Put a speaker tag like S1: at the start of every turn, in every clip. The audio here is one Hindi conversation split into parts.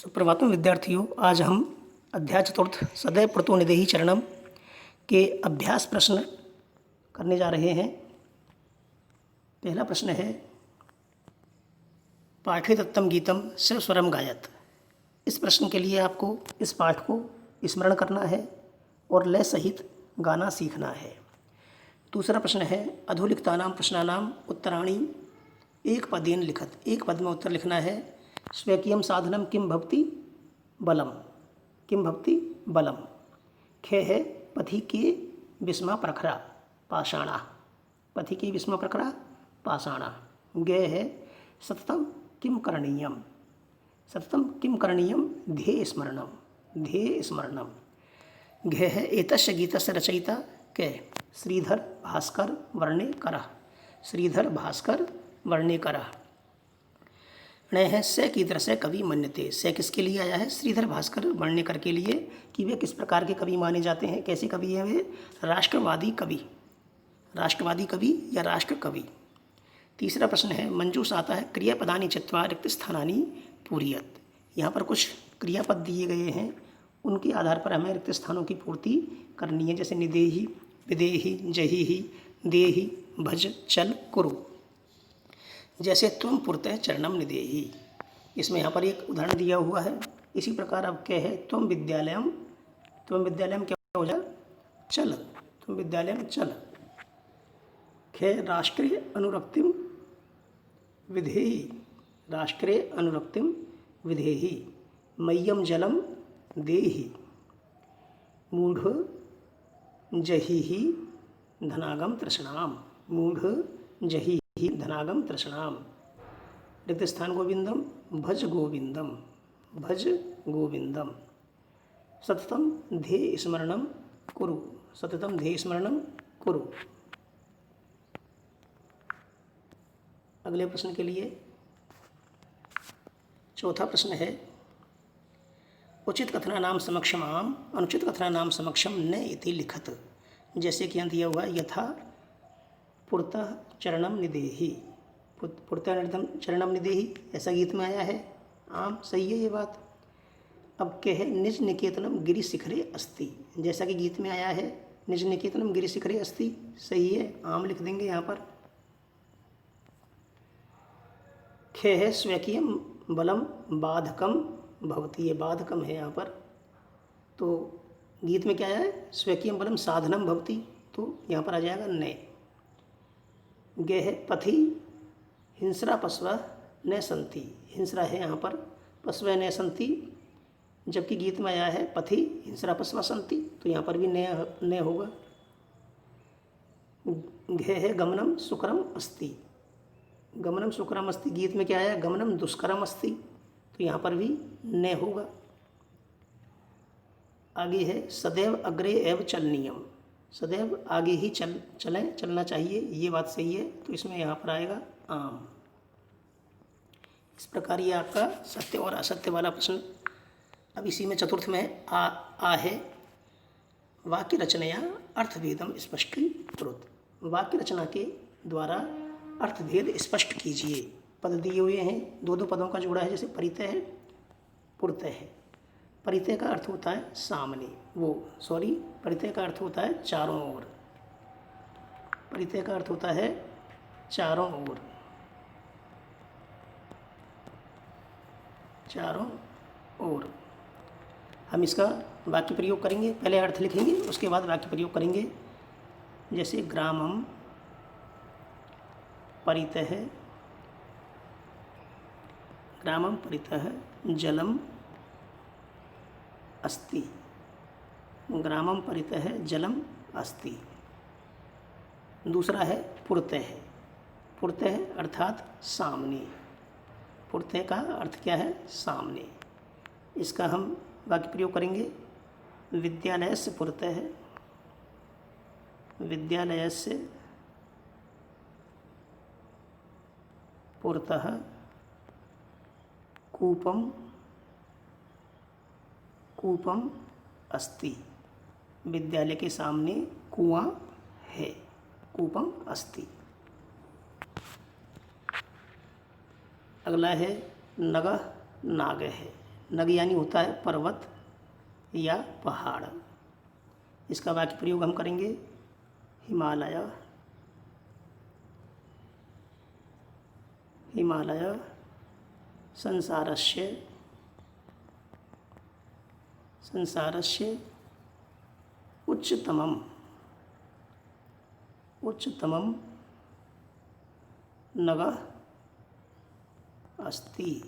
S1: सुप्रभातम विद्यार्थियों, आज हम अध्याय चतुर्थ सदैव प्रतो निदेहि चरणम के अभ्यास प्रश्न करने जा रहे हैं। पहला प्रश्न है, पाठे दत्तम गीतम स्वरम गायत। इस प्रश्न के लिए आपको इस पाठ को स्मरण करना है और लय सहित गाना सीखना है। दूसरा प्रश्न है, अधोलिखितानां प्रश्नानाम उत्तराणि एक पदेन लिखत। एक पद में उत्तर लिखना है। स्वकीयम साधनम किम भवति बलम, किम भवति बलम। खे है, पथि के विस्मा प्रखरा पाषाणा, पथि के विस्मा प्रखरा पाषाणा। गे है, सततम किम करणीयम, सततम किम करणीयम ध्येय स्मरणम, ध्येय स्मरणम। घे है, एतस्य गीतस्य रचयिता के श्रीधर भास्कर वर्णेकरः, श्रीधर भास्कर वर्णेकरः। णय है, से कीदृश कवि मन्यते। से किसके लिए आया है? श्रीधर भास्कर वर्णेकर के लिए, कि वे किस प्रकार के कवि माने जाते हैं, कैसे कवि हैं वे? राष्ट्रवादी कवि, राष्ट्रवादी कवि या राष्ट्र कवि। तीसरा प्रश्न है, मंजूष आता है, क्रियापदानि चत्वारि रिक्त स्थानानि पूरयत। यहाँ पर कुछ क्रियापद दिए गए हैं, उनके आधार पर हमें रिक्त स्थानों की पूर्ति करनी है। जैसे निदेहि, विदेहि, जहिहि, देहि, भज, चल, कुरु। जैसे त्वम पुरतः चरणम निदेहि, इसमें यहाँ पर एक उदाहरण दिया हुआ है। इसी प्रकार अब क्या है, त्वम विद्यालयम, त्वम विद्यालयम क्या हो जाए? चल, त्वम विद्यालयम चल। खे, राष्ट्रीय अनुरक्तिम विधेहि, राष्ट्रीय अनुरक्तिम विधेहि। मह्यम जलम देहि, मूढ़ जहिहि धनागम तृष्णाम, मूढ़ जहिहि धनागम तृष्णाम। रिक्त स्थान गोविंदम, भज गोविंदम, भज गोविंदम। सततम ध्येय स्मरणम कुरु, सततम ध्येय स्मरणम कुरु। अगले प्रश्न के लिए चौथा प्रश्न है, उचित कथनानाम समक्षम आम, अनुचित कथनानाम समक्षम न इति लिखत। जैसे कि यहाँ दिया हुआ, यथा पुरतः चरणम निदेहि, पुरतः चरणम निदेहि, ऐसा गीत में आया है। आम, सही है ये बात। अब क्या है, निज निकेतनम गिरि शिखरे अस्ति। जैसा कि गीत में आया है, निज निकेतनम गिरि शिखरे अस्ति, सही है, आम लिख देंगे यहाँ पर। खे है, स्वकीयम बलम बाधकम भवति, ये बाधकम है यहाँ पर। तो गीत में क्या है, स्वकीयम बलम साधनम भवति, तो यहाँ पर आ जाएगा नए। गे है, पथि हिंस्रा पशव न संति, हिंस्रा है यहाँ पर, पशव न संति, जबकि गीत में आया है पथि हिंस्रा पशव संति, तो यहाँ पर भी न होगा। घे है, गमनम सुकरम अस्ति, गमनम सुकरम अस्ति, गीत में क्या आया, गमनम दुष्करम अस्ति, तो यहाँ पर भी न होगा। आगे है, सदैव अग्रे एव चलनीयम, सदैव आगे ही चलें, चलना चाहिए, ये बात सही है, तो इसमें यहाँ पर आएगा आम। इस प्रकार ये आपका सत्य और असत्य वाला प्रश्न। अब इसी में चतुर्थ में आ है, वाक्य रचनया अर्थभेदम स्पष्टीकृत। वाक्य रचना के द्वारा अर्थभेद स्पष्ट कीजिए। पद दिए हुए हैं, दो दो पदों का जोड़ा है, जैसे परितः है, पुरतः है। परितः का अर्थ होता है सामने, परितः का अर्थ होता है चारों ओर, परितः का अर्थ होता है चारों ओर, चारों ओर। हम इसका वाक्य प्रयोग करेंगे, पहले अर्थ लिखेंगे, उसके बाद वाक्य प्रयोग करेंगे। जैसे ग्रामम परितः, ग्रामम परितः जलम अस्ति, ग्रामम परितः जलम अस्ति। दूसरा है पुरतः, पुरतः अर्थात सामने, पुरतः का अर्थ क्या है, सामने। इसका हम वाक्य प्रयोग करेंगे, विद्यालयस्य पुरतः, विद्यालयस्य पुरतः कूपम, कूपम अस्ति, विद्यालय के सामने कुआं है, कूपम अस्ति। अगला है, नगः नाग है, नग यानी होता है पर्वत या पहाड़। इसका वाक्य प्रयोग हम करेंगे, हिमालय हिमालय संसारस्य उच्चतमं नगः अस्ति।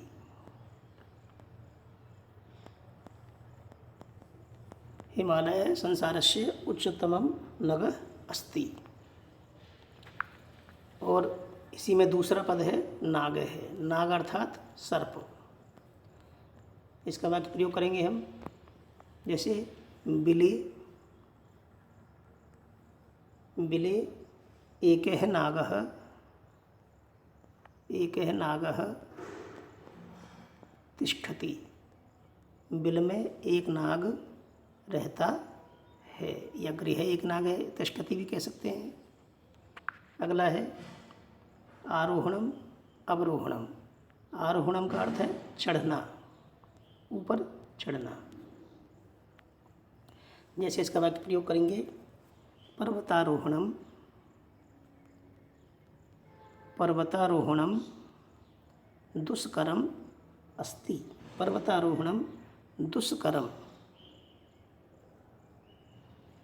S1: हिमालय संसारस्य उच्चतमं नगः अस्ति। और इसी में दूसरा पद है नाग है, नाग अर्थात सर्प। इसका वाक्य प्रयोग करेंगे हम, जैसे बिले एकः नागः तिष्ठति। बिल में एक नाग रहता है, या गृह एक नाग है, तिष्ठति भी कह सकते हैं। अगला है आरोहणम अवरोहणम। आरोहणम का अर्थ है चढ़ना, ऊपर चढ़ना। जैसे इसका वाक्य प्रयोग करेंगे, पर्वतारोहणम दुष्करम अस्ति। पर्वतारोहणम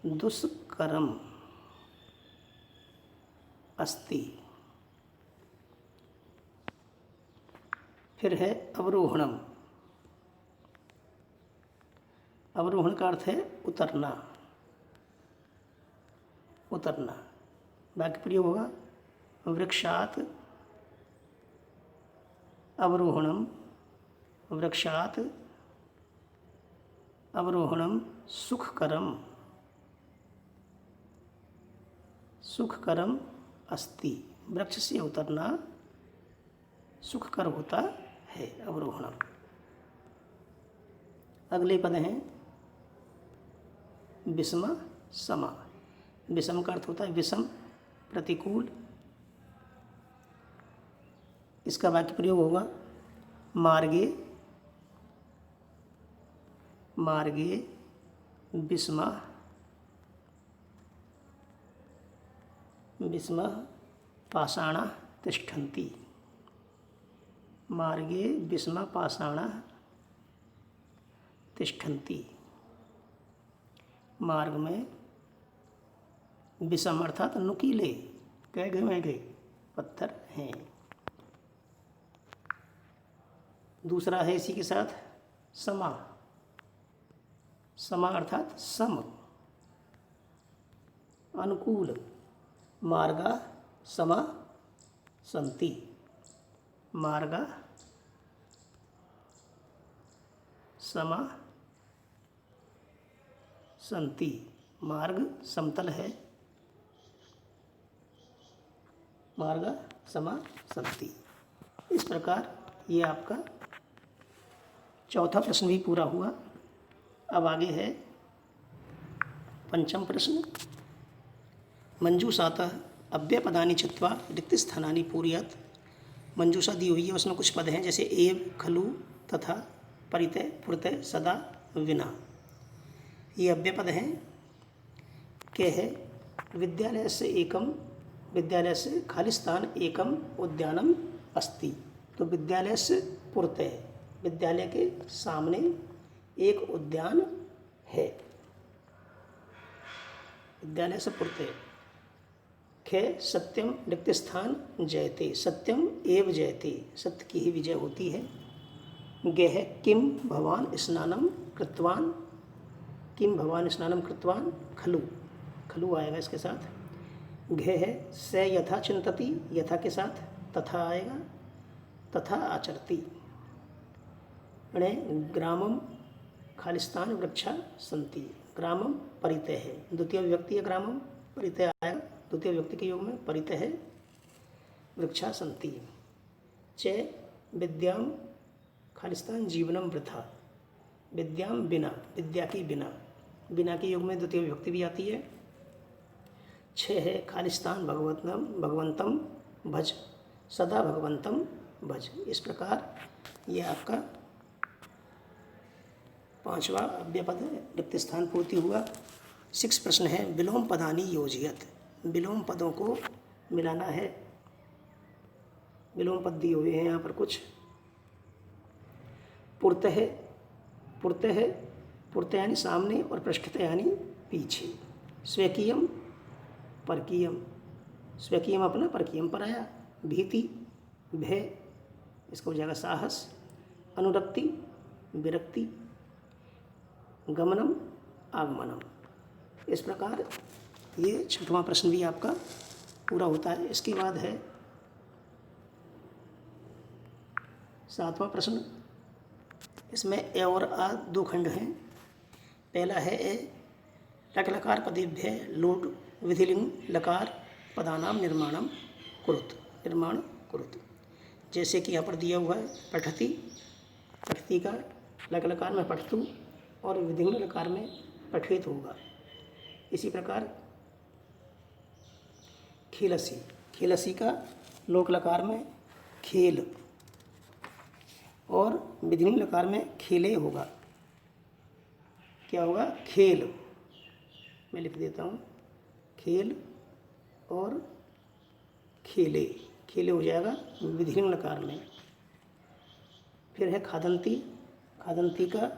S1: दुष्करम अस्ति। फिर है अवरोहणम। अवरोहण का अर्थ है उतरना। वाक्य प्रयोग होगा, वृक्षात अवरोहणम सुखकरम अस्ति। वृक्ष से उतरना सुखकर होता है, अवरोहणम। अगले पद हैं विषम सम। विषम का अर्थ होता है विषम, प्रतिकूल। इसका वाक्य प्रयोग होगा, मार्गे विषमः पाषाणः तिष्ठन्ति। मार्गे विषमः पाषाणः तिष्ठन्ति। मार्ग में विषम अर्थात नुकीले, गहरे पत्थर हैं। दूसरा है इसी के साथ समा अर्थात सम, अनुकूल। मार्गा समा सन्ति। मार्गा समा सन्ति। मार्ग समतल है, मार्ग समा सन्ति। इस प्रकार ये आपका चौथा प्रश्न भी पूरा हुआ। अब आगे है पंचम प्रश्न। मंजूषातः अव्ययपदानि छित्त्वा रिक्तस्थानानि पूरयेत्। मंजूषा दी हुई है, उसमें कुछ पद हैं, जैसे एव, खलु, तथा, परितः, पुरतः, सदा, विना। ये अव्यय पद हैं। के है विद्यालय से खालिस्तान एकम उद्यानम अस्ति। तो विद्यालय से पुरतः, विद्यालय के सामने एक उद्यान है। विद्यालय से पुरतः। खे सत्यम रिक्त स्थान जयते। सत्यम एव जयते, सत्य की ही विजय होती है। गेह किम भवान स्नानम कृतवान। किम भवान स्नानम कृतवान, खलु आएगा इसके साथ। घे है स यथा चिंतति, यथा के साथ तथा आएगा, तथा आचरति। ग्रामम खालिस्तान वृक्षा सन्ति। ग्रामम परितः है, द्वितीय विभक्ति है, ग्रामम परितः आएगा द्वितीय विभक्ति के योग में, परितः है वृक्षा सन्ति। च विद्याम खालिस्तान जीवनम वृथा। विद्याम बिना, विद्या की बिना, बिना के योग में द्वितीय विभक्ति भी आती है। 6 है खालिस्तान भगवंतम भज, सदा भगवंतम भज। इस प्रकार ये आपका 5वां अव्ययपद है, रिक्त स्थान पूर्ति हुआ। 6 प्रश्न है, विलोम पदानी योजयत, विलोम पदों को मिलाना है। विलोम पद दिए हुए हैं यहाँ पर कुछ। पुरतः, पुरतः, पुरतः यानी सामने और पृष्ठतः यानी पीछे। स्वकीयम, परकीयम, स्वकीयम अपना, परकीयम पराया। भीति, भय, इसका हो जाएगा साहस। अनुरक्ति, विरक्ति। गमनम, आगमनम। इस प्रकार ये 6वां प्रश्न भी आपका पूरा होता है। इसके बाद है 7वां प्रश्न। इसमें ए और आ 2 खंड हैं। पहला है ए, लक लकार पदेभ्य लोट विधिलिंग लकार पदानाम निर्माणम कुरुत, निर्माण कुरुत। जैसे कि यहाँ पर दिया हुआ है पठति, पठति का लक लकार में पठतु और विधिलिंग लकार में पठेत होगा। इसी प्रकार खेलसी, खेलसी का लोक लकार में खेल और विधिलिंग लकार में खेले होगा। क्या होगा? खेल। मैं लिख देता हूँ, खेल और खेले, खेले हो जाएगा विधिलिंग लकार में। फिर है खादंती, खादंती का,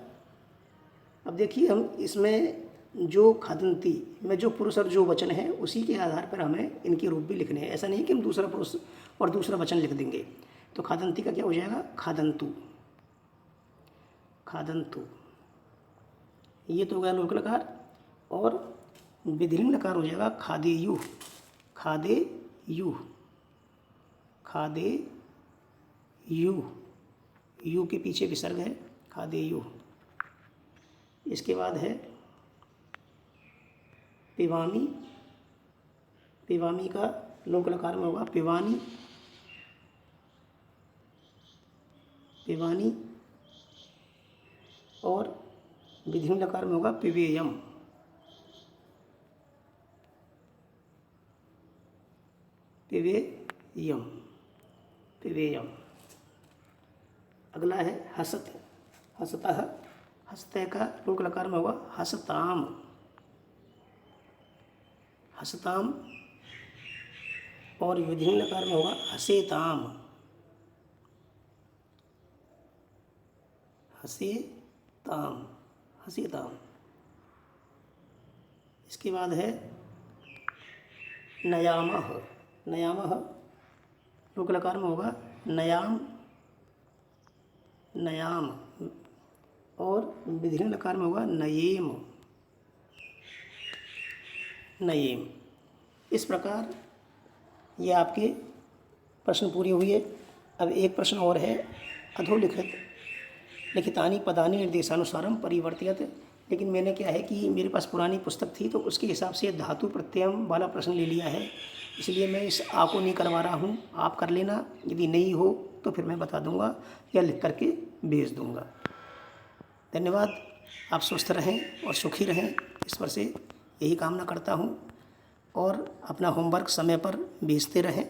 S1: अब देखिए हम इसमें जो खादंती में जो पुरुष और जो वचन है उसी के आधार पर हमें इनके रूप भी लिखने हैं। ऐसा नहीं कि हम दूसरा पुरुष और दूसरा वचन लिख देंगे। तो खादंती का क्या हो जाएगा? खादंतु, खादंतु। ये तो हो गया लोक लकार। और विधिलिंग लकार हो जाएगा खादेयु, खादेयु, खादेयु, यू के पीछे विसर्ग है, खादेयु। इसके बाद है पिवामी, पिवामी का लोक लकार में होगा पिवानी, पिवानी। और विधिलिंग लकार में होगा पिवेयम, पिवेयम, पिवेयम। अगला है हसत, हसतः, हसतः का लोक लकार में होगा हसताम, हसताम। और विधिलिंग लकार में होगा हसेताम, हसेताम, हसेताम। इसके बाद है नयामः, नयामः लोक लकार में होगा नयाम, नयाम। और विधिलिंग लकार में होगा नयेम, नयेम। इस प्रकार ये आपके प्रश्न पूरी हुई है। अब एक प्रश्न और है, अधोलिखित लिखितानि पदानि निर्देशानुसारम परिवर्तित। लेकिन मैंने क्या है कि मेरे पास पुरानी पुस्तक थी तो उसके हिसाब से धातु प्रत्ययम वाला प्रश्न ले लिया है, इसलिए मैं इस आ को नहीं करवा रहा हूँ। आप कर लेना, यदि नहीं हो तो फिर मैं बता दूंगा या लिख करके भेज दूंगा। धन्यवाद। आप स्वस्थ रहें और सुखी रहें, ईश्वर से यही कामना करता हूँ। और अपना होमवर्क समय पर भेजते रहें।